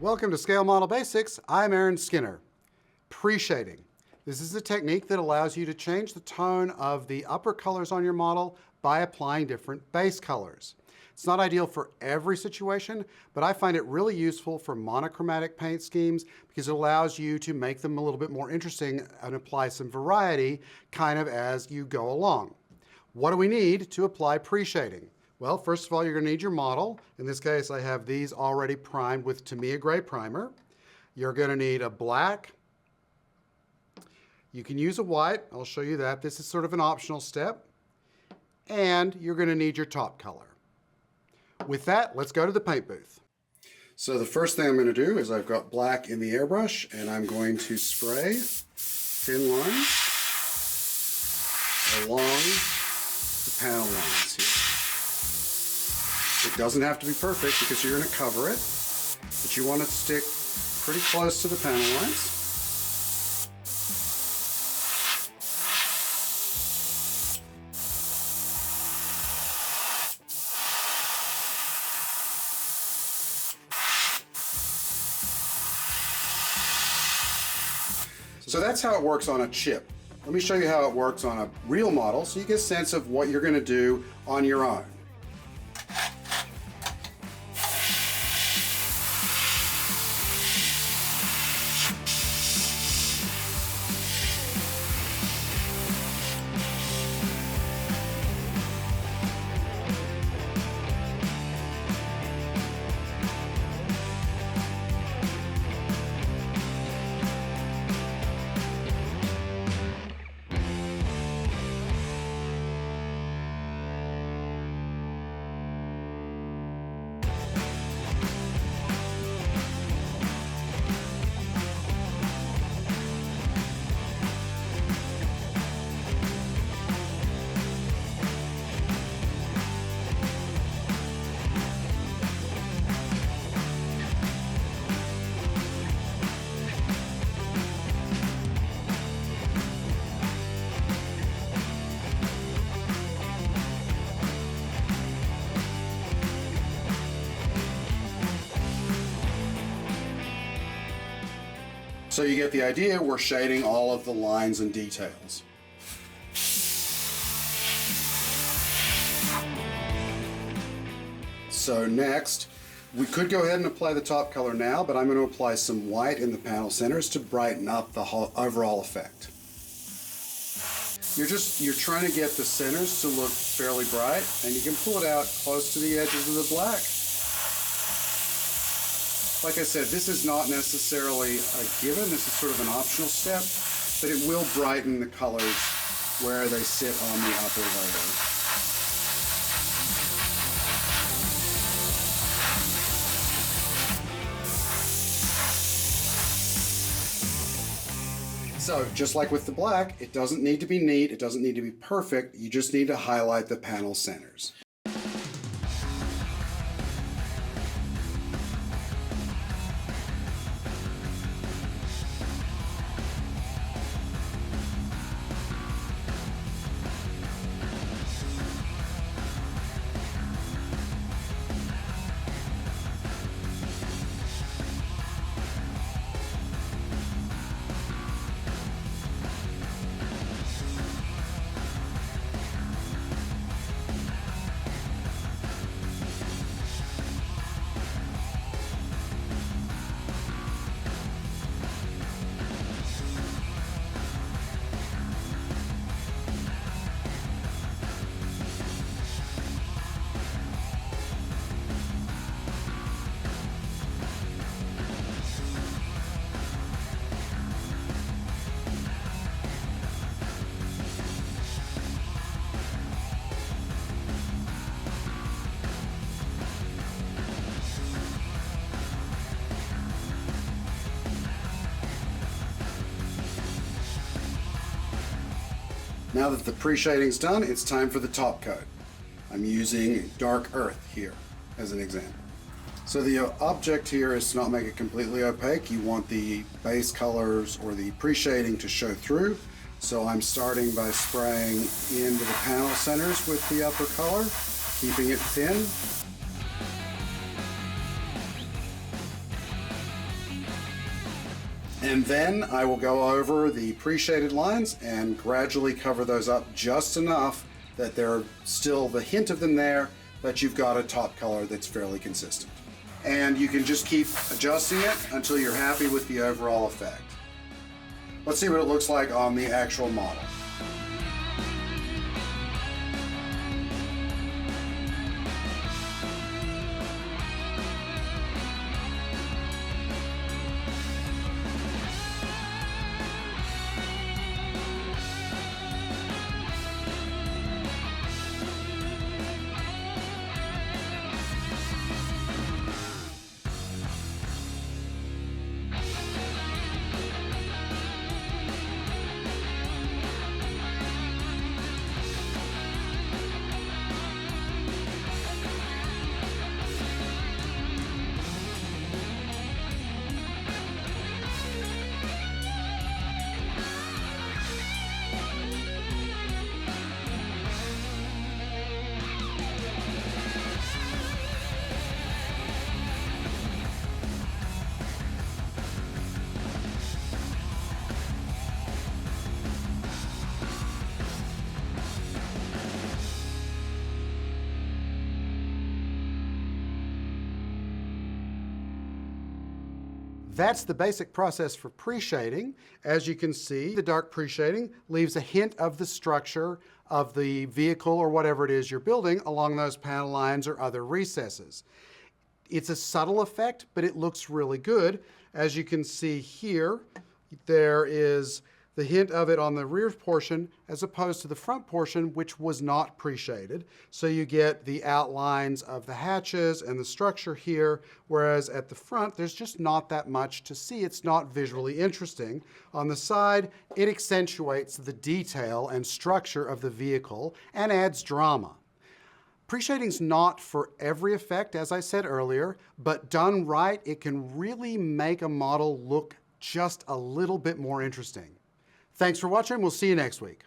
Welcome to Scale Model Basics. I'm Aaron Skinner. Pre-shading. This is a technique that allows you to change the tone of the upper colors on your model by applying different base colors. It's not ideal for every situation, but I find it really useful for monochromatic paint schemes because it allows you to make them a little bit more interesting and apply some variety kind of as you go along. What do we need to apply pre-shading? Well, first of all, you're going to need your model. In this case, I have these already primed with Tamiya Gray primer. You're going to need a black. You can use a white. I'll show you that. This is sort of an optional step. And you're going to need your top color. With that, let's go to the paint booth. So the first thing I'm going to do is I've got black in the airbrush, and I'm going to spray thin lines along the panel lines here. It doesn't have to be perfect because you're going to cover it, but you want it to stick pretty close to the panel lines. So that's how it works on a chip. Let me show you how it works on a real model so you get a sense of what you're going to do on your own. So you get the idea, we're shading all of the lines and details. So next, we could go ahead and apply the top color now, but I'm going to apply some white in the panel centers to brighten up the whole overall effect. You're trying to get the centers to look fairly bright, and you can pull it out close to the edges of the black. Like I said, this is not necessarily a given, this is sort of an optional step, but it will brighten the colors where they sit on the upper layer. So, just like with the black, it doesn't need to be neat, it doesn't need to be perfect, you just need to highlight the panel centers. Now that the pre-shading's done, it's time for the top coat. I'm using dark earth here as an example. So the object here is to not make it completely opaque. You want the base colors or the pre-shading to show through. So I'm starting by spraying into the panel centers with the upper color, keeping it thin. And then I will go over the pre-shaded lines and gradually cover those up just enough that there are still the hint of them there, but you've got a top color that's fairly consistent. And you can just keep adjusting it until you're happy with the overall effect. Let's see what it looks like on the actual model. That's the basic process for pre-shading. As you can see, the dark pre-shading leaves a hint of the structure of the vehicle or whatever it is you're building along those panel lines or other recesses. It's a subtle effect, but it looks really good. As you can see here, there is the hint of it on the rear portion as opposed to the front portion, which was not pre-shaded. So you get the outlines of the hatches and the structure here, whereas at the front, there's just not that much to see. It's not visually interesting. On the side, it accentuates the detail and structure of the vehicle and adds drama. Pre-shading's not for every effect, as I said earlier, but done right, it can really make a model look just a little bit more interesting. Thanks for watching. We'll see you next week.